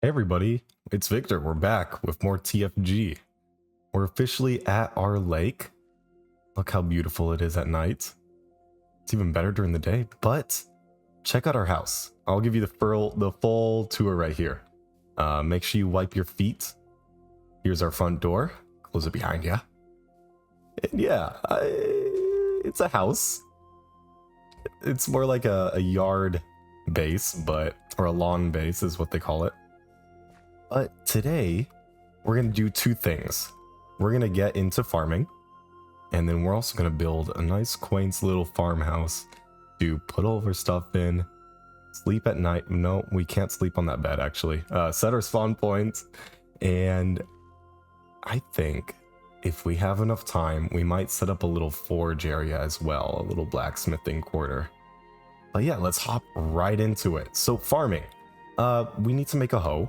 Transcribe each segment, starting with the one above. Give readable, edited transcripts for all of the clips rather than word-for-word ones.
Hey everybody, it's Victor. We're back with more TFG. We're officially at our lake. Look how beautiful it is at night. It's even better during the day, but check out our house. I'll give you the full tour right here. Make sure you wipe your feet. Here's our front door. Close it behind you. And yeah, it's a house. It's more like a yard base, or a lawn base is what they call it. But today, we're going to do two things. We're going to get into farming, and then we're also going to build a nice, quaint little farmhouse to put all of our stuff in, sleep at night. No, we can't sleep on that bed, actually. Set our spawn points, and I think if we have enough time, we might set up a little forge area as well, a little blacksmithing quarter. But yeah, let's hop right into it. So farming, we need to make a hoe.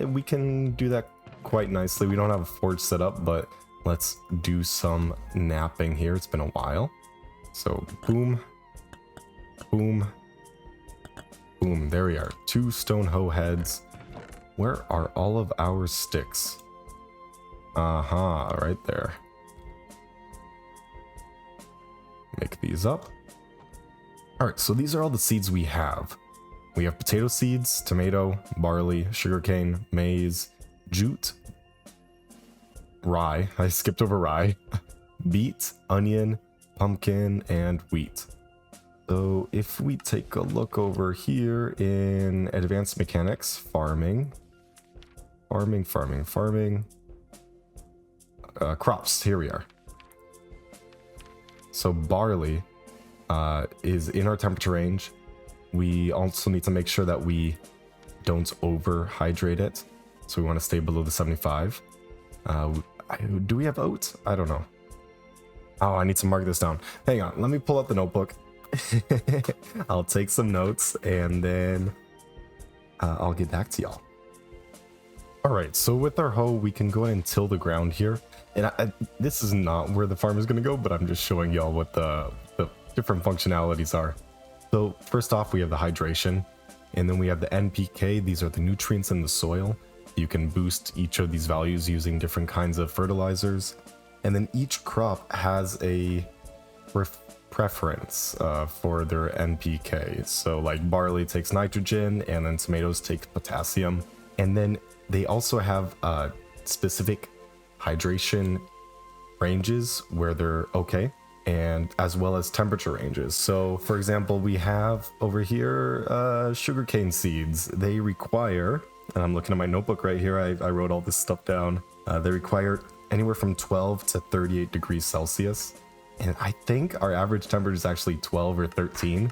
We can do that quite nicely. We don't have a forge set up, but let's do some napping here. It's been a while. So boom, boom, boom. There we are. 2 stone hoe heads. Where are all of our sticks? Right there. Make these up. All right, so these are all the seeds we have. We have potato seeds, tomato, barley, sugarcane, maize, jute, rye. I skipped over rye. Beet, onion, pumpkin, and wheat. So if we take a look over here in advanced mechanics, farming, crops, here we are. So barley is in our temperature range. We also need to make sure that we don't overhydrate it. So we want to stay below the 75. Do we have oats? I don't know. Oh, I need to mark this down. Hang on, let me pull out the notebook. I'll take some notes and then I'll get back to y'all. All right, so with our hoe, we can go ahead and till the ground here. And this is not where the farm is going to go, but I'm just showing y'all what the different functionalities are. So first off, we have the hydration, and then we have the NPK. These are the nutrients in the soil. You can boost each of these values using different kinds of fertilizers. And then each crop has a preference for their NPK. So like barley takes nitrogen, and then tomatoes take potassium. And then they also have specific hydration ranges where they're okay, and as well as temperature ranges. So for example, we have over here sugarcane seeds. They require, and I'm looking at my notebook right here, I wrote all this stuff down. They require anywhere from 12 to 38 degrees Celsius. And I think our average temperature is actually 12 or 13.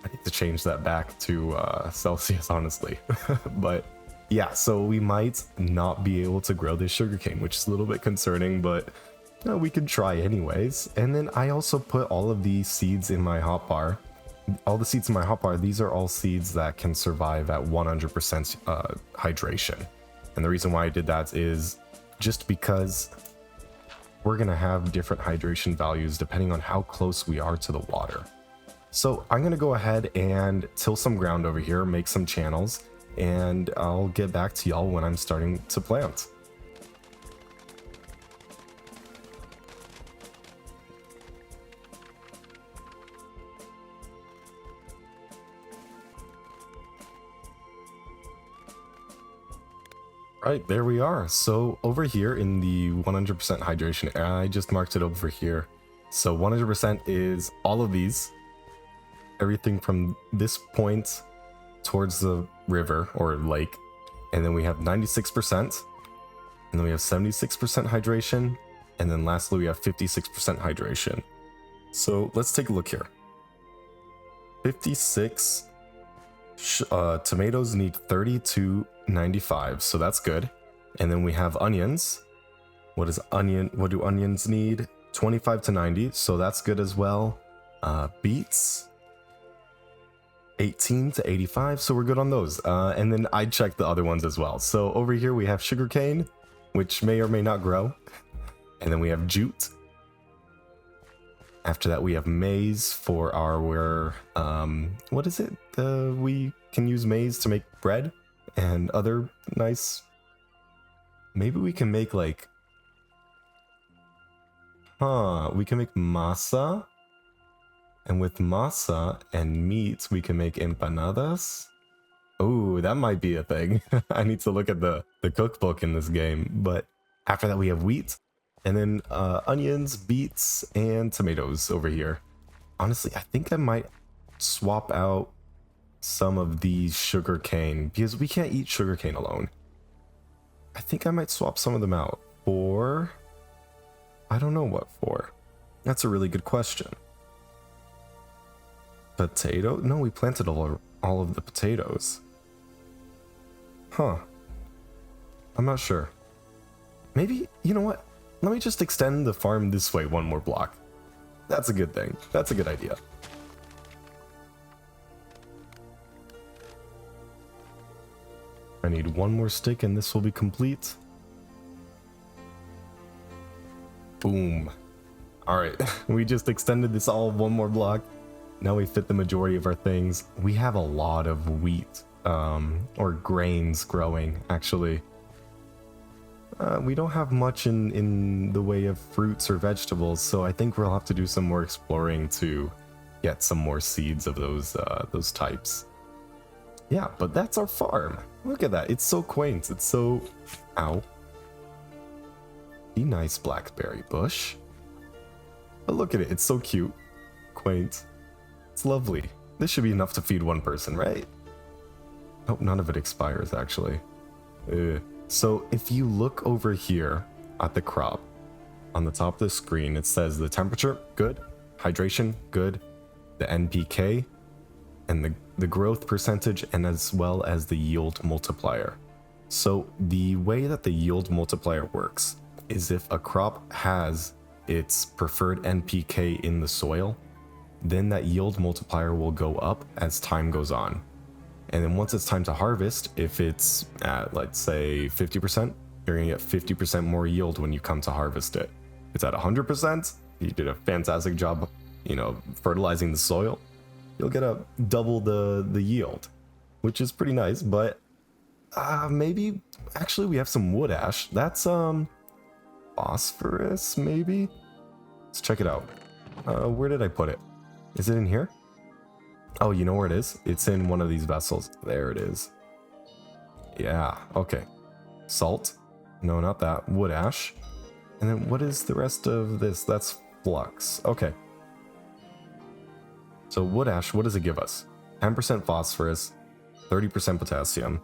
I need to change that back to Celsius, honestly. But yeah, so we might not be able to grow this sugarcane, which is a little bit concerning, but we can try anyways. And then I also put all of these seeds in my hotbar. All the seeds in my hotbar, these are all seeds that can survive at 100% hydration. And the reason why I did that is just because we're going to have different hydration values depending on how close we are to the water. So I'm going to go ahead and till some ground over here, make some channels, and I'll get back to y'all when I'm starting to plant. Right, there we are. So over here in the 100% hydration, I just marked it over here. So 100% is all of these, everything from this point towards the river or lake. And then we have 96%, and then we have 76% hydration. And then lastly, we have 56% hydration. So let's take a look here. 56 tomatoes need 32.95, so that's good. And then we have onions. What do onions need? 25 to 90, so that's good as well. Beets, 18 to 85, so we're good on those. And then I checked the other ones as well. So over here we have sugarcane, which may or may not grow. And then we have jute. After that, we have maize for our, what is it? We can use maize to make bread. and other nice... Maybe we can make like... we can make masa. And with masa and meat, we can make empanadas. Oh, that might be a thing. I need to look at the cookbook in this game. But after that, we have wheat. And then onions, beets, and tomatoes over here. Honestly, I think I might swap out some of these sugarcane, because we can't eat sugarcane alone. I think I might swap some of them out for... I don't know what for. That's a really good question. Potato? No, we planted all of the potatoes. Huh. I'm not sure. Maybe, you know what? Let me just extend the farm this way one more block. That's a good thing. That's a good idea. I need one more stick and this will be complete. Boom. Alright, we just extended this all one more block. Now we fit the majority of our things. We have a lot of wheat, or grains growing, actually. We don't have much in the way of fruits or vegetables, so I think we'll have to do some more exploring to get some more seeds of those types. Yeah, but that's our farm. Look at that. It's so quaint. It's so... Ow. Be nice, blackberry bush. But look at it. It's so cute. Quaint. It's lovely. This should be enough to feed one person, right? Oh, none of it expires, actually. So if you look over here at the crop, on the top of the screen, it says the temperature, good. Hydration, good. The NPK, and the growth percentage, and as well as the yield multiplier. So the way that the yield multiplier works is if a crop has its preferred NPK in the soil, then that yield multiplier will go up as time goes on. And then once it's time to harvest, if it's at, let's say, 50%, you're gonna get 50% more yield when you come to harvest it. If it's at 100%, you did a fantastic job, fertilizing the soil, you'll get a double the yield, which is pretty nice. But maybe, actually we have some wood ash. That's phosphorus, maybe? Let's check it out. Where did I put it? Is it in here? Oh, you know where it is? It's in one of these vessels. There it is. Yeah, okay. Salt. No, not that. Wood ash. And then what is the rest of this? That's flux. Okay. So wood ash, what does it give us? 10% phosphorus, 30% potassium.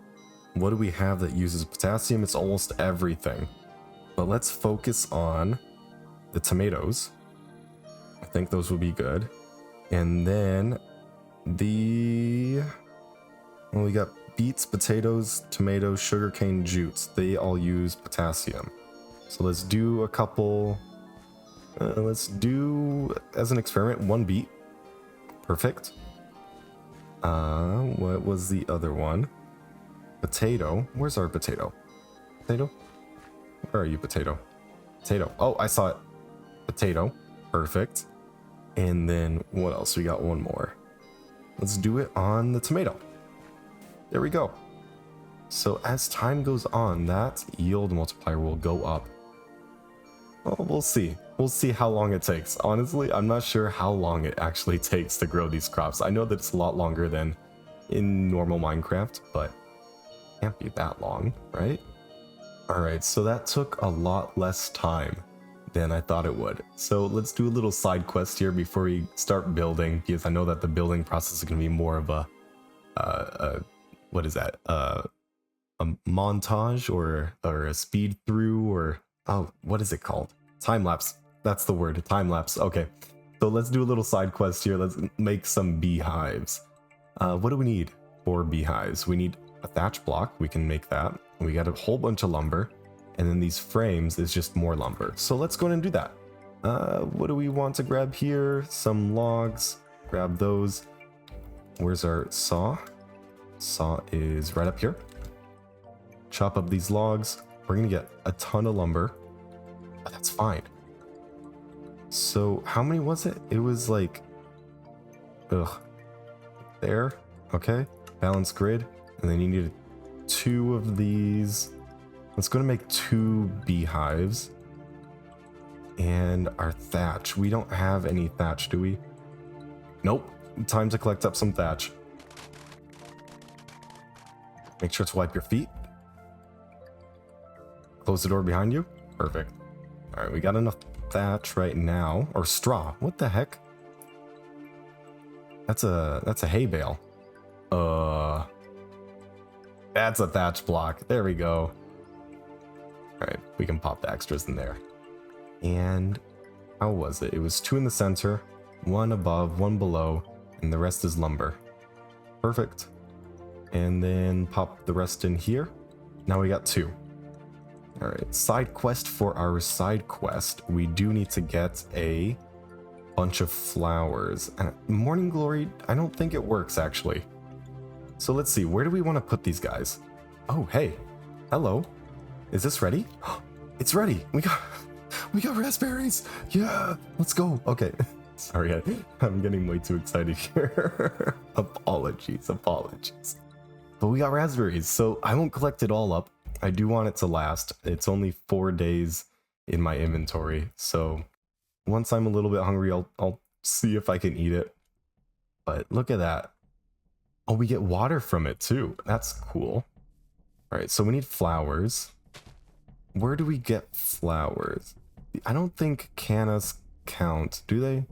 What do we have that uses potassium? It's almost everything. But let's focus on the tomatoes. I think those will be good. And then we got beets, potatoes, tomatoes, sugarcane, jutes. They all use potassium. So let's do a couple. Let's do, as an experiment, 1 beet. Perfect. What was the other one? Potato. Where's our potato? Potato? Where are you, potato? Potato. Oh, I saw it. Potato. Perfect. And then what else? We got one more. Let's do it on the tomato. There we go. So as time goes on, that yield multiplier will go up. Well, we'll see. We'll see how long it takes. Honestly, I'm not sure how long it actually takes to grow these crops. I know that it's a lot longer than in normal Minecraft, but it can't be that long, right? Alright, so that took a lot less time than I thought it would. So let's do a little side quest here before we start building, because I know that the building process is going to be more of a what is that? A montage or a speed through, or oh, what is it called? Time lapse. That's the word. Time lapse. Okay. So let's do a little side quest here. Let's make some beehives. What do we need for beehives? We need a thatch block. We can make that. We got a whole bunch of lumber. And then these frames is just more lumber. So let's go ahead and do that. What do we want to grab here? Some logs. Grab those. Where's our saw? Saw is right up here. Chop up these logs. We're gonna get a ton of lumber. But that's fine. So how many was it? It was like, there. Okay. Balanced grid. And then you needed 2 of these. Let's go to make 2 beehives. And our thatch. We don't have any thatch, do we? Nope. Time to collect up some thatch. Make sure to wipe your feet. Close the door behind you. Perfect. Alright, we got enough thatch right now. Or straw. What the heck? That's a hay bale. That's a thatch block. There we go. Alright, we can pop the extras in there. And how was it? It was 2 in the center, 1 above, 1 below, and the rest is lumber. Perfect. And then pop the rest in here. Now we got 2. Alright, side quest. For our side quest, we do need to get a bunch of flowers. And Morning Glory, I don't think it works actually. So let's see, where do we want to put these guys? Oh, hey. Hello. Is this ready? It's ready. We got raspberries. Yeah, let's go. Okay. Sorry, I'm getting way too excited here. Apologies. But we got raspberries, so I won't collect it all up. I do want it to last. It's only 4 days in my inventory, so once I'm a little bit hungry, I'll see if I can eat it. But look at that. Oh, we get water from it too. That's cool. All right, so we need flowers. Where do we get flowers? I don't think cannas count, do they?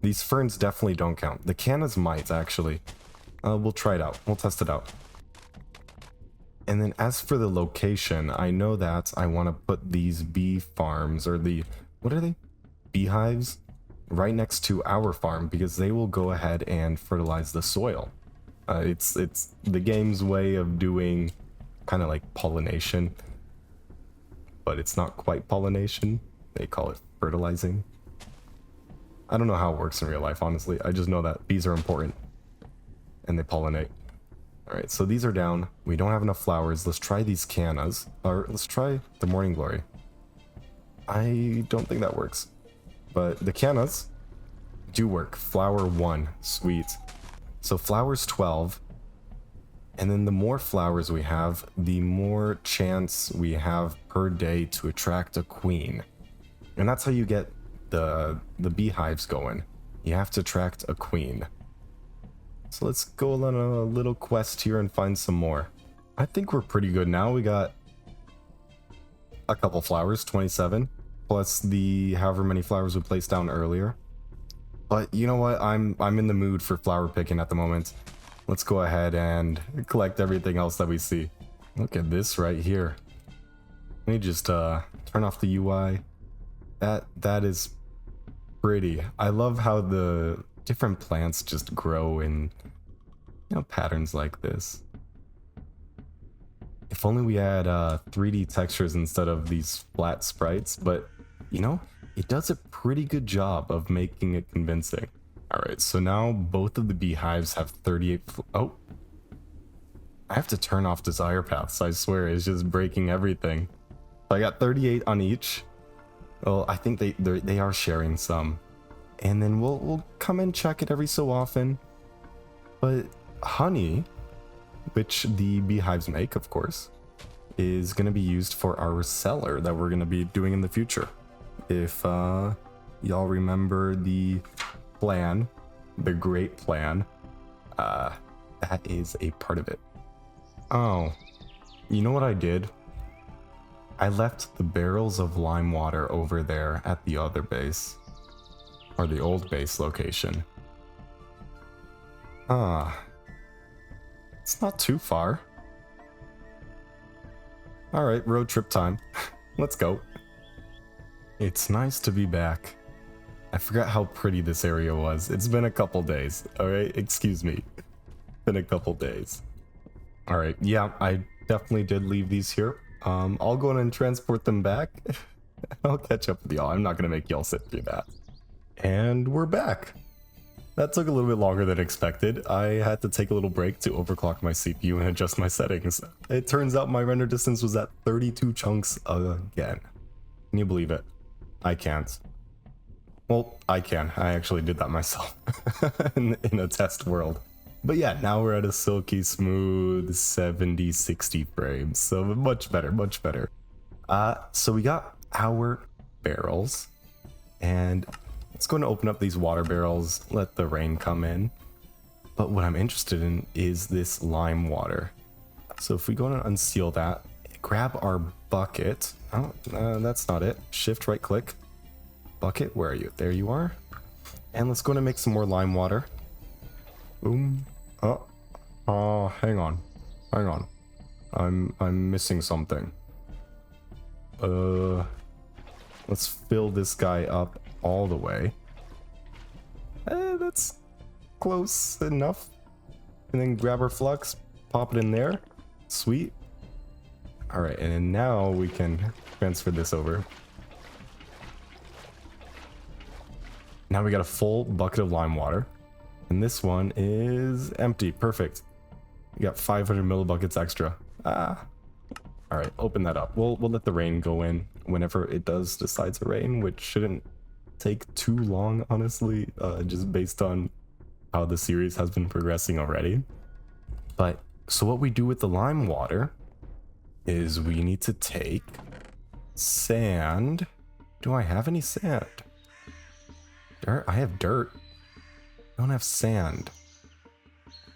These ferns definitely don't count. The cannas might, actually. We'll try it out. We'll test it out. And then as for the location, I know that I want to put these bee farms, or the... what are they? Beehives? Right next to our farm, because they will go ahead and fertilize the soil. It's the game's way of doing kind of like pollination. But it's not quite pollination. They call it fertilizing. I don't know how it works in real life, honestly. I just know that bees are important. And they pollinate. Alright, so these are down. We don't have enough flowers. Let's try these cannas. Or let's try the Morning Glory. I don't think that works. But the cannas do work. Flower 1. Sweet. So flowers 12. And then the more flowers we have, the more chance we have per day to attract a queen. And that's how you get the beehives going. You have to attract a queen. So let's go on a little quest here and find some more. I think we're pretty good now. We got a couple flowers, 27, plus the however many flowers we placed down earlier. But you know what? I'm in the mood for flower picking at the moment. Let's go ahead and collect everything else that we see. Look at this right here. Let me just turn off the UI. That is pretty. I love how the different plants just grow in, you know, patterns like this. If only we had 3D textures instead of these flat sprites, but you know, it does a pretty good job of making it convincing. Alright, so now both of the beehives have 38... oh! I have to turn off desire paths, I swear, it's just breaking everything. So I got 38 on each. Well, I think they are sharing some. And then we'll come and check it every so often. But honey, which the beehives make, of course, is going to be used for our cellar that we're going to be doing in the future. If y'all remember the plan, the great plan, that is a part of it. Oh, you know what I did? I left the barrels of lime water over there at the other base, or the old base location. It's not too far. Alright, road trip time. Let's go. It's nice to be back. I forgot how pretty this area was. It's been a couple days, alright? Excuse me. Been a couple days. Alright, yeah, I definitely did leave these here. I'll go in and transport them back. I'll catch up with y'all. I'm not gonna make y'all sit through that. And we're back. That took a little bit longer than expected. I had to take a little break to overclock my CPU and adjust my settings. It turns out my render distance was at 32 chunks again. Can you believe it? I can't. Well, I can. I actually did that myself in a test world. But yeah, now we're at a silky smooth 70, 60 frames. So much better, much better. So we got our barrels, and it's going to open up these water barrels, let the rain come in. But what I'm interested in is this lime water. So if we go and unseal that, grab our bucket. Oh, that's not it. Shift right click. Bucket, where are you? There you are. And let's go and make some more lime water. Boom. Oh, hang on. Hang on. I'm missing something. Let's fill this guy up all the way. That's close enough. And then grab our flux, pop it in there. Sweet. All right, and then now we can transfer this over. Now we got a full bucket of lime water. And this one is empty. Perfect. We got 500 millibuckets extra. All right, open that up. We'll let the rain go in whenever it does decide to rain, which shouldn't take too long, honestly, just based on how the series has been progressing already. But so what we do with the lime water is we need to take sand. Do I have any sand? Dirt? I have dirt. I don't have sand.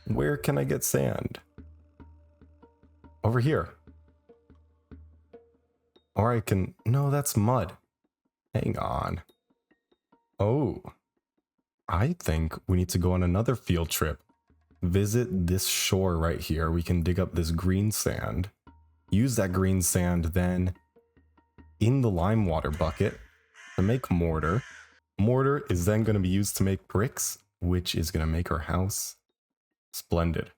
Where can I get sand? Over here. Or I can... No, that's mud. Hang on. Oh. I think we need to go on another field trip. Visit this shore right here. We can dig up this green sand. Use that green sand then in the lime water bucket to make mortar. Mortar is then going to be used to make bricks, which is going to make our house splendid.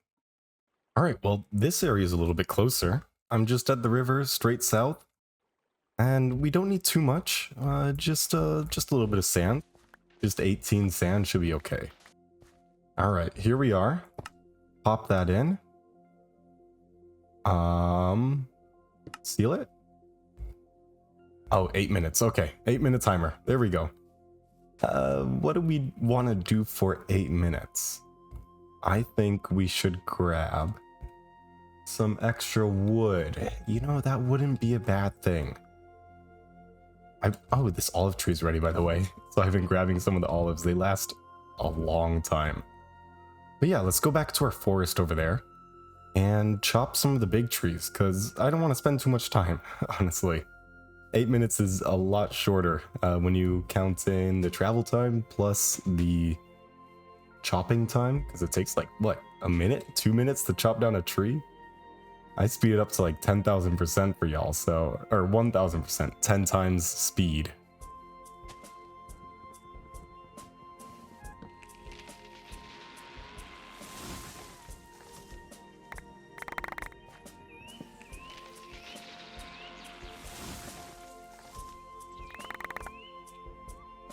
All right, well, this area is a little bit closer. I'm just at the river, straight south. And we don't need too much, just a little bit of sand. Just 18 sand should be okay. All right, here we are. Pop that in. Seal it. Oh, 8 minutes. Okay, 8-minute timer. There we go. What do we want to do for 8 minutes? I think we should grab some extra wood. You know, that wouldn't be a bad thing. Oh, this olive tree is ready, by the way. So I've been grabbing some of the olives. They last a long time. But yeah, let's go back to our forest over there and chop some of the big trees, because I don't want to spend too much time, honestly. 8 minutes is a lot shorter when you count in the travel time plus the chopping time, because it takes like, what, a minute, 2 minutes to chop down a tree? I speed it up to like 10,000% for y'all, so, or 1,000%, 10 times speed.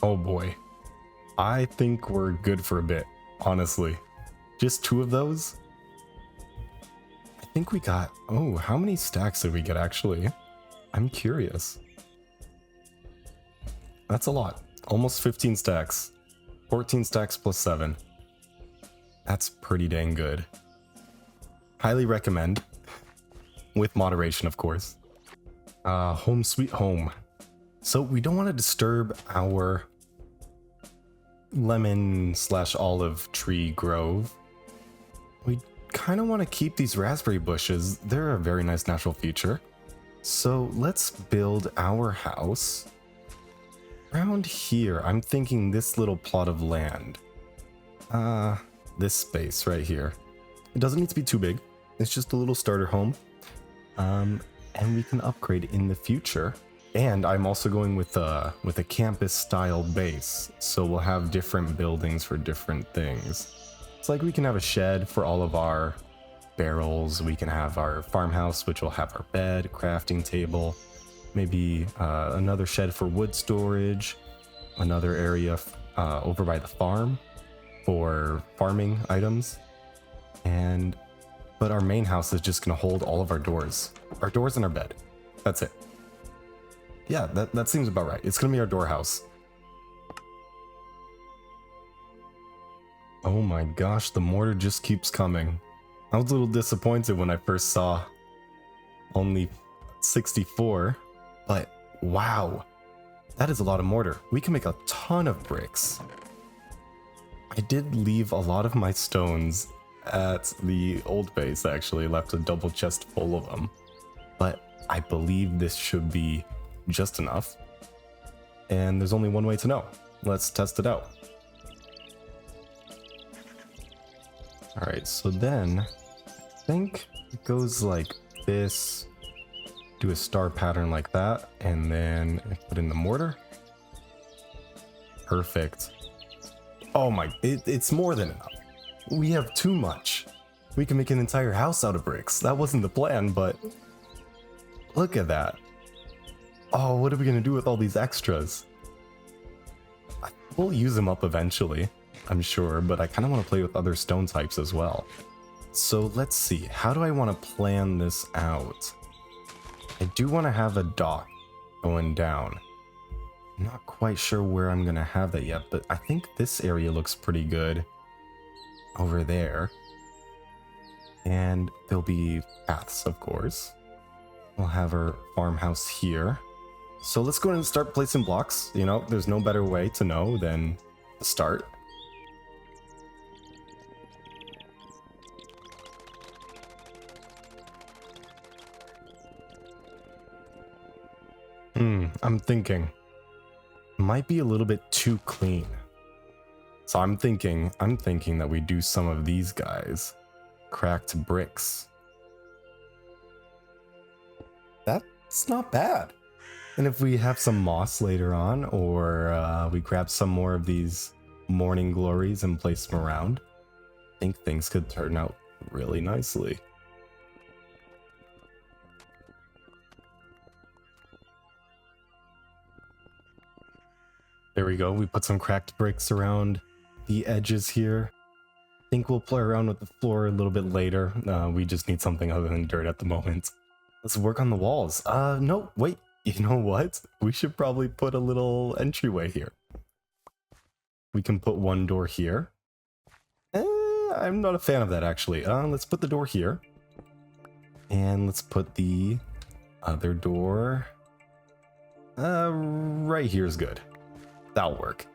Oh boy. I think we're good for a bit, honestly. Just 2 of those? I think we got... Oh, how many stacks did we get, actually? I'm curious. That's a lot. Almost 15 stacks. 14 stacks plus 7. That's pretty dang good. Highly recommend. With moderation, of course. Home sweet home. So we don't want to disturb our lemon/olive tree grove. We kind of want to keep these raspberry bushes. They're a very nice natural feature. So let's build our house around here. I'm thinking this little plot of land. This space right here. It doesn't need to be too big. It's just a little starter home. And we can upgrade in the future. And I'm also going with a campus style base, so we'll have different buildings for different things. It's like we can have a shed for all of our barrels, we can have our farmhouse, which will have our bed, crafting table, maybe another shed for wood storage, another area over by the farm for farming items, but our main house is just going to hold all of our doors and our bed. That's it. Yeah, that seems about right. It's gonna be our door house. Oh my gosh, the mortar just keeps coming. I was a little disappointed when I first saw only 64, but wow, that is a lot of mortar. We can make a ton of bricks. I did leave a lot of my stones at the old base, actually. Left a double chest full of them, but I believe this should be just enough. And there's only one way to know. Let's test it out. Alright, so then I think it goes like this. Do a star pattern like that, and then put in the mortar. Perfect. Oh my, it's more than enough. We have too much. We can make an entire house out of bricks. That wasn't the plan, but look at that. Oh, what are we gonna do with all these extras? We'll use them up eventually, I'm sure, but I kind of want to play with other stone types as well. So let's see, how do I want to plan this out? I do want to have a dock going down. I'm not quite sure where I'm going to have that yet, but I think this area looks pretty good over there. And there'll be paths, of course. We'll have our farmhouse here. So let's go ahead and start placing blocks. You know, there's no better way to know than to start. I'm thinking. Might be a little bit too clean. So I'm thinking that we do some of these guys. Cracked bricks. That's not bad. And if we have some moss later on, or we grab some more of these morning glories and place them around, I think things could turn out really nicely. There we go. We put some cracked bricks around the edges here. I think we'll play around with the floor a little bit later. We just need something other than dirt at the moment. Let's work on the walls. No, wait. You know what? We should probably put a little entryway here. We can put one door here. I'm not a fan of that, actually. Let's put the door here. And let's put the other door... right here is good. That'll work.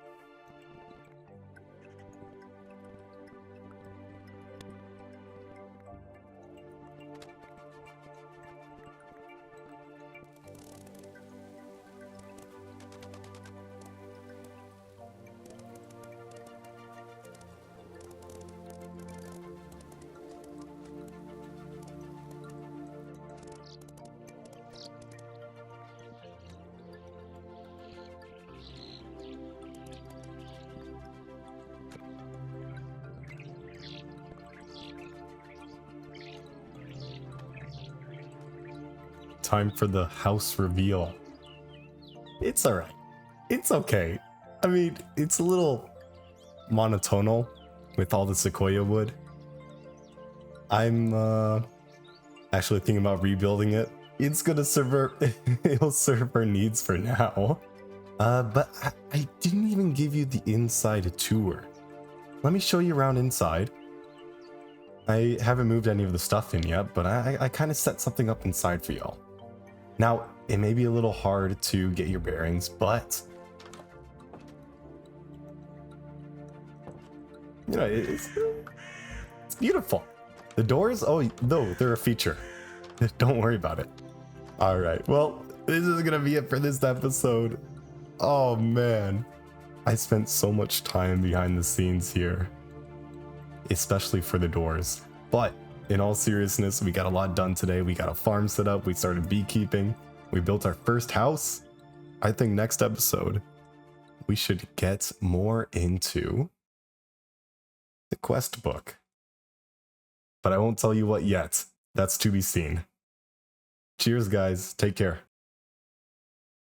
Time for the house reveal. It's alright. It's okay. I mean, it's a little monotonal with all the sequoia wood. I'm actually thinking about rebuilding it. It's gonna serve it'll serve our needs for now. But I didn't even give you the inside tour. Let me show you around inside. I haven't moved any of the stuff in yet, but I kind of set something up inside for y'all. Now, it may be a little hard to get your bearings, but you know, it's beautiful. The doors, oh, no, they're a feature. Don't worry about it. All right, well, this is gonna be it for this episode. Oh man, I spent so much time behind the scenes here, especially for the doors. But in all seriousness, we got a lot done today. We got a farm set up. We started beekeeping. We built our first house. I think next episode, we should get more into the quest book. But I won't tell you what yet. That's to be seen. Cheers, guys. Take care.